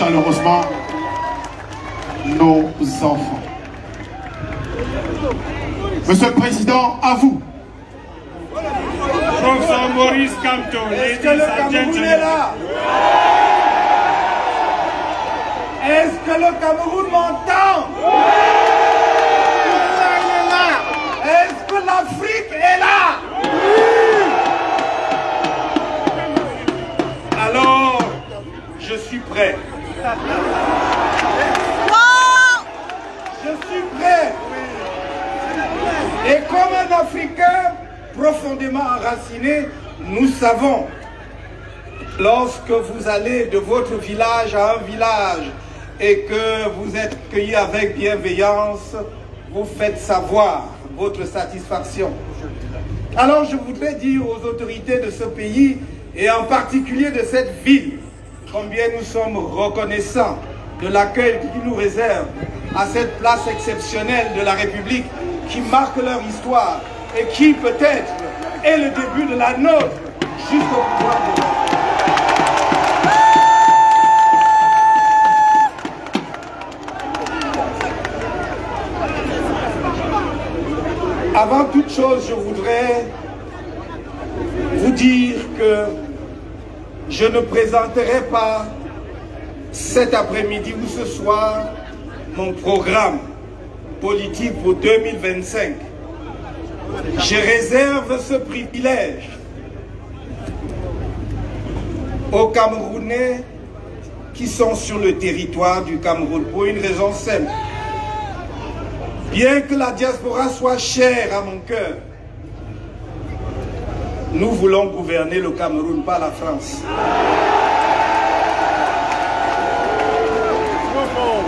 chaleureusement nos enfants. Monsieur le Président, à vous. Professeur Maurice Kamto, est-ce que le Cameroun est là? Est-ce que le Cameroun m'entend? Il est là. Est-ce que l'Afrique est là? Alors, je suis prêt. Je suis prêt. Et comme un Africain profondément enraciné, nous savons, lorsque vous allez de votre village à un village et que vous êtes accueillis avec bienveillance, vous faites savoir votre satisfaction. Alors je voudrais dire aux autorités de ce pays, et en particulier de cette ville, combien nous sommes reconnaissants de l'accueil qu'ils nous réservent à cette place exceptionnelle de la République qui marque leur histoire et qui peut-être est le début de la nôtre jusqu'au pouvoir de l'homme. Avant toute chose, je voudrais vous dire que je ne présenterai pas cet après-midi ou ce soir mon programme politique pour 2025. Je réserve ce privilège aux Camerounais qui sont sur le territoire du Cameroun pour une raison simple. Bien que la diaspora soit chère à mon cœur, nous voulons gouverner le Cameroun, pas la France.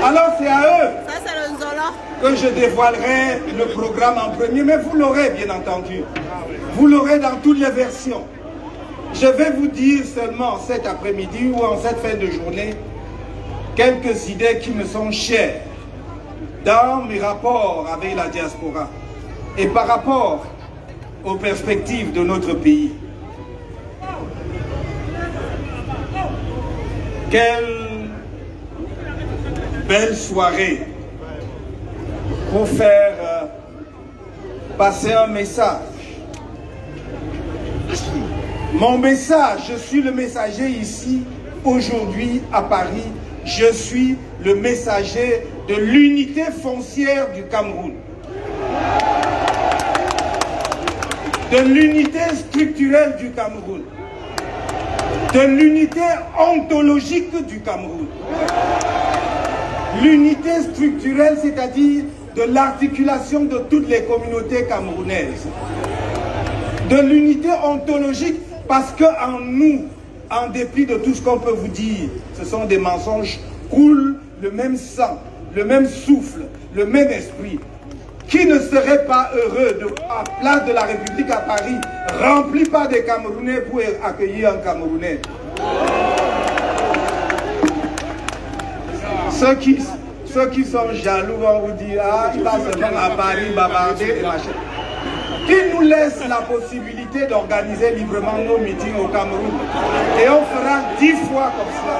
Alors c'est à eux que je dévoilerai le programme en premier, mais vous l'aurez bien entendu. Vous l'aurez dans toutes les versions. Je vais vous dire seulement cet après-midi ou en cette fin de journée quelques idées qui me sont chères dans mes rapports avec la diaspora et par rapport aux perspectives de notre pays. Quelle belle soirée pour faire passer un message. Mon message, je suis le messager ici, aujourd'hui à Paris, je suis le messager de l'unité foncière du Cameroun. De l'unité structurelle du Cameroun. De l'unité ontologique du Cameroun. L'unité structurelle, c'est-à-dire de l'articulation de toutes les communautés camerounaises. De l'unité ontologique, parce qu'en nous, en dépit de tout ce qu'on peut vous dire, ce sont des mensonges, coule le même sang, le même souffle, le même esprit. Qui ne serait pas heureux de, à place de la République à Paris, rempli par des Camerounais pour accueillir un Camerounais? Ceux qui sont jaloux vont vous dire, ah, il va seulement à Paris bavarder et machin. Qui nous laisse la possibilité d'organiser librement nos meetings au Cameroun. Et on fera 10 fois comme cela.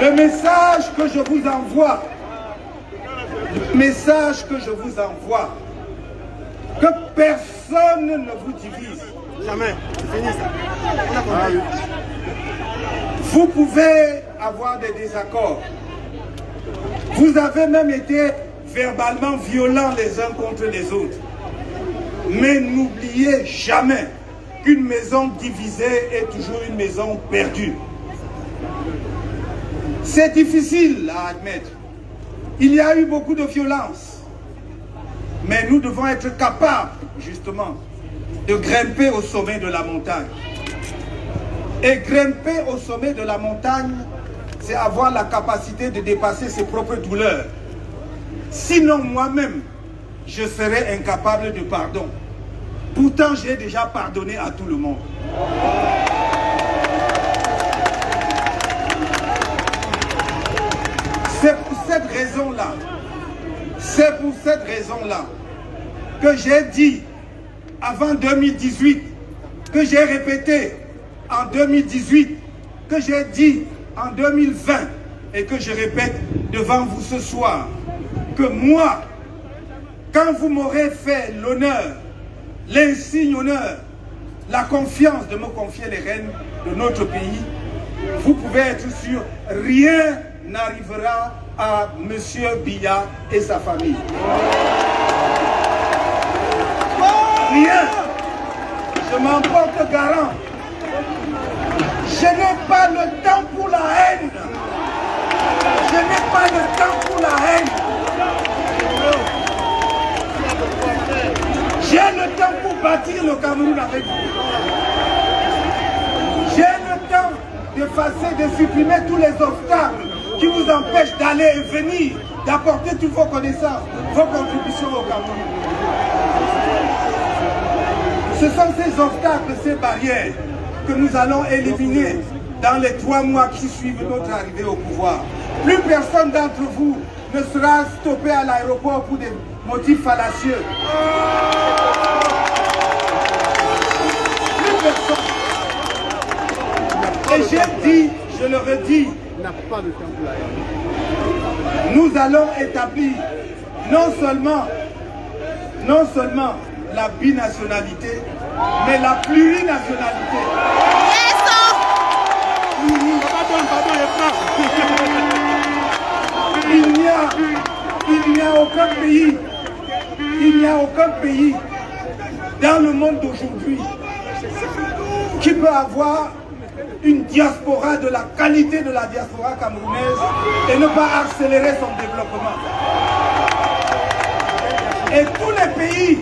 Le message que je vous envoie, que personne ne vous divise. Jamais, c'est fini ça. Vous pouvez avoir des désaccords. Vous avez même été verbalement violents les uns contre les autres. Mais n'oubliez jamais qu'une maison divisée est toujours une maison perdue. C'est difficile à admettre. Il y a eu beaucoup de violence. Mais nous devons être capables, justement, de grimper au sommet de la montagne. Et grimper au sommet de la montagne, c'est avoir la capacité de dépasser ses propres douleurs. Sinon, moi-même, je serais incapable de pardon. Pourtant, j'ai déjà pardonné à tout le monde. C'est pour cette raison-là que j'ai dit, avant 2018, que j'ai répété, en 2018, que j'ai dit en 2020 et que je répète devant vous ce soir, que moi, quand vous m'aurez fait l'honneur, l'insigne honneur, la confiance de me confier les rênes de notre pays, vous pouvez être sûr, rien n'arrivera à M. Biya et sa famille. Rien. Je m'en porte garant. Je n'ai pas le temps pour la haine. Je n'ai pas le temps pour la haine. J'ai le temps pour bâtir le Cameroun avec vous. J'ai le temps d'effacer, de supprimer tous les obstacles qui vous empêchent d'aller et venir, d'apporter toutes vos connaissances, vos contributions au Cameroun. Ce sont ces obstacles, ces barrières que nous allons éliminer dans les 3 mois qui suivent notre arrivée au pouvoir. Plus personne d'entre vous ne sera stoppé à l'aéroport pour des motifs fallacieux. Plus personne. Et j'ai dit, je le redis, nous allons établir non seulement la binationalité, mais la plurinationalité. Il n'y a aucun pays dans le monde d'aujourd'hui qui peut avoir une diaspora de la qualité de la diaspora camerounaise et ne pas accélérer son développement. Et tous les pays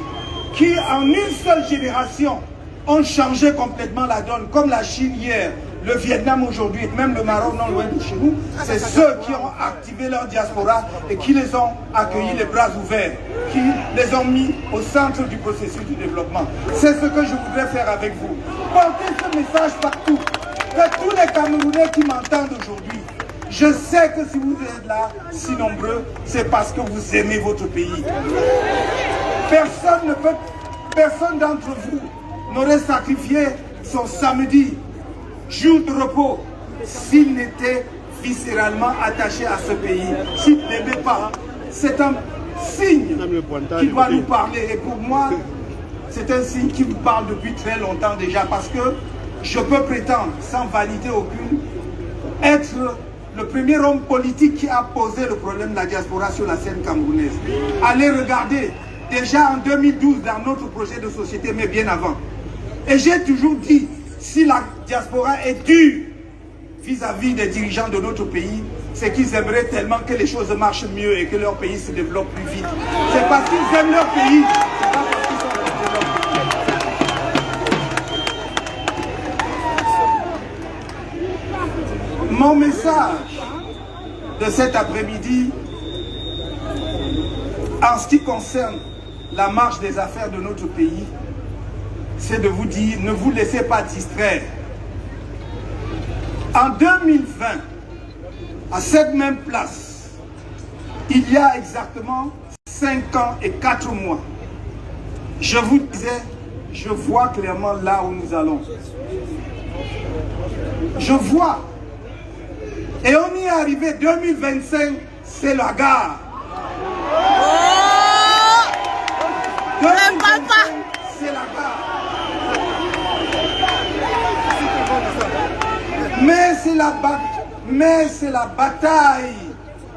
qui, en une seule génération, ont changé complètement la donne, comme la Chine hier, le Vietnam aujourd'hui, même le Maroc non loin de chez nous, c'est ceux qui ont activé leur diaspora et qui les ont accueillis les bras ouverts, qui les ont mis au centre du processus du développement. C'est ce que je voudrais faire avec vous. Portez ce message partout, que tous les Camerounais qui m'entendent aujourd'hui, je sais que si vous êtes là, si nombreux, c'est parce que vous aimez votre pays. Personne d'entre vous n'aurait sacrifié son samedi, jour de repos, s'il n'était viscéralement attaché à ce pays, s'il n'aimait pas. C'est un signe qui doit nous parler. Et pour moi, c'est un signe qui me parle depuis très longtemps déjà, parce que je peux prétendre, sans validité aucune, être le premier homme politique qui a posé le problème de la diaspora sur la scène camerounaise. Allez regarder, déjà en 2012, dans notre projet de société, mais bien avant. Et j'ai toujours dit, si la diaspora est dure vis-à-vis des dirigeants de notre pays, c'est qu'ils aimeraient tellement que les choses marchent mieux et que leur pays se développe plus vite. C'est parce qu'ils aiment leur pays, c'est pas parce qu'ils sont développés. Mon message de cet après-midi, en ce qui concerne la marche des affaires de notre pays, c'est de vous dire, ne vous laissez pas distraire. En 2020, à cette même place, il y a exactement 5 ans et 4 mois, je vous disais, je vois clairement là où nous allons. Je vois. Et on y est arrivé, 2025, c'est la gare. 2025, c'est la gare. Mais c'est la bataille.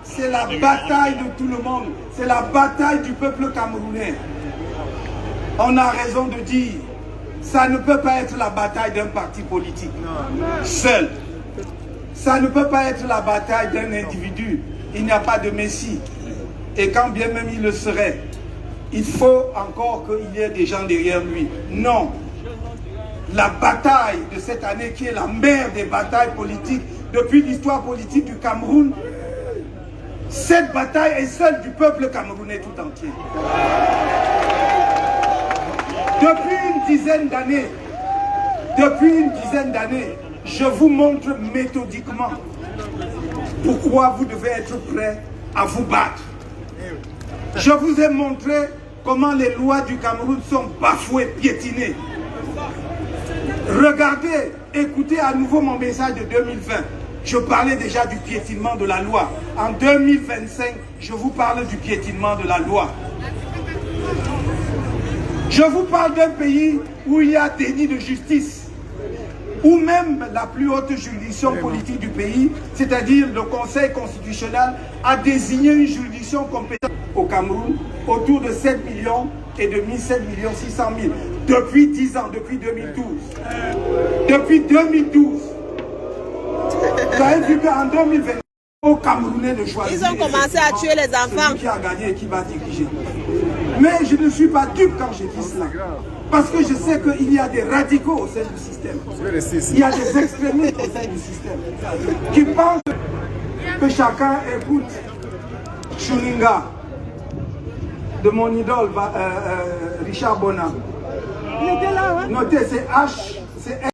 C'est la bataille de tout le monde. C'est la bataille du peuple camerounais. On a raison de dire, ça ne peut pas être la bataille d'un parti politique seul. Ça ne peut pas être la bataille d'un individu. Il n'y a pas de messie. Et quand bien même il le serait, il faut encore qu'il y ait des gens derrière lui. Non. La bataille de cette année, qui est la mère des batailles politiques depuis l'histoire politique du Cameroun, cette bataille est celle du peuple camerounais tout entier. Depuis une dizaine d'années, je vous montre méthodiquement pourquoi vous devez être prêts à vous battre. Je vous ai montré comment les lois du Cameroun sont bafouées, piétinées. Regardez, écoutez à nouveau mon message de 2020. Je parlais déjà du piétinement de la loi. En 2025, je vous parle du piétinement de la loi. Je vous parle d'un pays où il y a déni de justice, où même la plus haute juridiction politique du pays, c'est-à-dire le Conseil constitutionnel, a désigné une juridiction compétente au Cameroun autour de 7 millions et demi, 7 600 000 depuis 10 ans, depuis 2012. Depuis 2012. Vous avez vu qu'en 2020, aux Camerounais de choisir. Ils ont commencé à tuer les enfants. Celui qui a gagné et qui va diriger. Mais je ne suis pas dupe quand je dis cela. Parce que je sais qu'il y a des radicaux au sein du système. Il y a des extrémistes au sein du système qui pensent que chacun écoute Chuninga de mon idole Richard Bona. Notez, c'est